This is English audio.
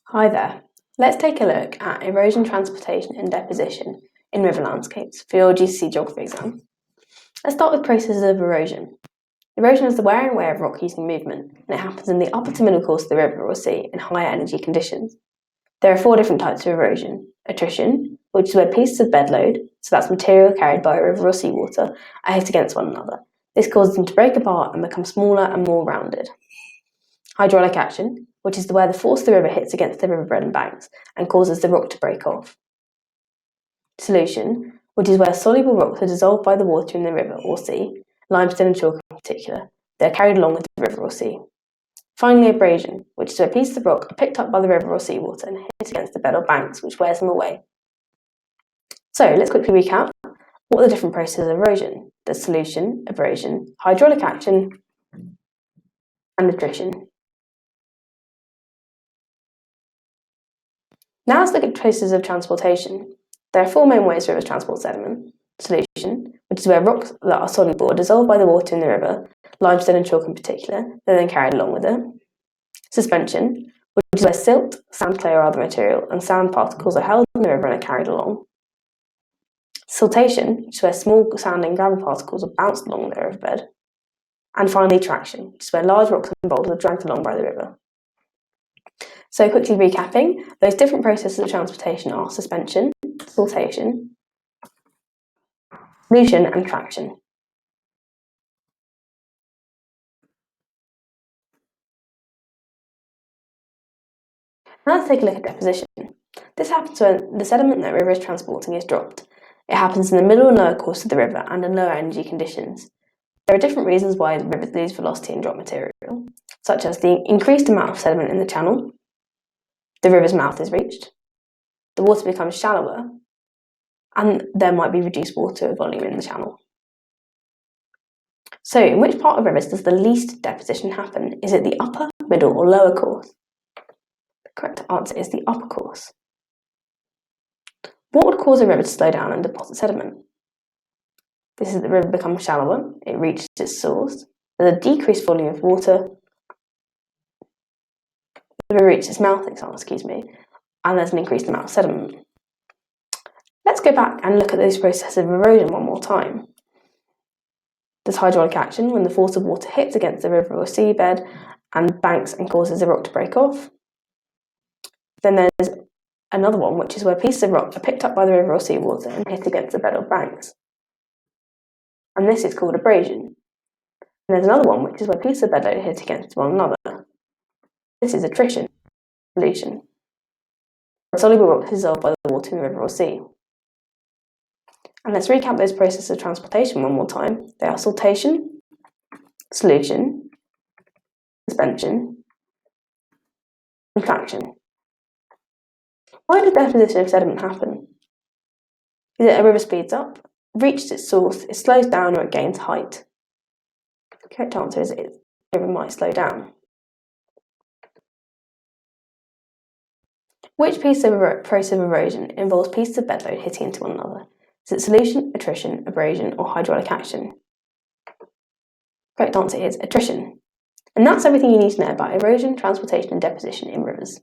Hi there. Let's take a look at erosion, transportation and deposition in river landscapes for your GCSE Geography exam. Let's start with processes of erosion. Erosion is the wear and wear of rock using movement, and it happens in the upper to middle course of the river or sea in higher energy conditions. There are 4 different types of erosion. Attrition, which is where pieces of bed load, so that's material carried by a river or seawater, are hit against one another. This causes them to break apart and become smaller and more rounded. Hydraulic action, which is where the force of the river hits against the riverbed and banks and causes the rock to break off. Solution, which is where soluble rocks are dissolved by the water in the river or sea, limestone and chalk in particular. They are carried along with the river or sea. Finally, abrasion, which is where pieces of rock are picked up by the river or seawater and hit against the bed or banks, which wears them away. So let's quickly recap. What are the different processes of erosion? There's solution, abrasion, hydraulic action, and attrition. Now let's look at processes of transportation. There are 4 main ways rivers transport sediment. Solution, which is where rocks that are soluble are dissolved by the water in the river, limestone and chalk in particular, they're then carried along with it. Suspension, which is where silt, sand, clay or other material, and sand particles are held in the river and are carried along. Siltation, which is where small sand and gravel particles are bounced along the riverbed. And finally, traction, which is where large rocks and boulders are dragged along by the river. So quickly recapping, those different processes of transportation are suspension, siltation, solution and traction. Now let's take a look at deposition. This happens when the sediment that a river is transporting is dropped. It happens in the middle and lower course of the river and in lower energy conditions. There are different reasons why the rivers lose velocity and drop material, such as the increased amount of sediment in the channel, the river's mouth is reached, the water becomes shallower, and there might be reduced water volume in the channel. So, in which part of rivers does the least deposition happen? Is it the upper, middle, or lower course? The correct answer is the upper course. What would cause a river to slow down and deposit sediment? This is the river becomes shallower, it reaches its source, there's a decreased volume of water, the river reaches its mouth, and there's an increased amount of sediment. Let's go back and look at those processes of erosion one more time. There's hydraulic action when the force of water hits against the river or seabed and banks and causes the rock to break off. Then there's another one, which is where pieces of rock are picked up by the river or seawater and hit against the bed or banks. And this is called abrasion. And there's another one, which is where pieces of bed load hit against one another. This is attrition, solution. Soluble rock is dissolved by the water in the river or sea. And let's recap those processes of transportation one more time. They are siltation, solution, suspension, and traction. Why does deposition of sediment happen? Is it a river speeds up, reaches its source, it slows down, or it gains height? The correct answer is the river might slow down. Which piece of process of erosion involves pieces of bed load hitting into one another? Is it solution, attrition, abrasion, or hydraulic action? Correct answer is attrition. And that's everything you need to know about erosion, transportation, and deposition in rivers.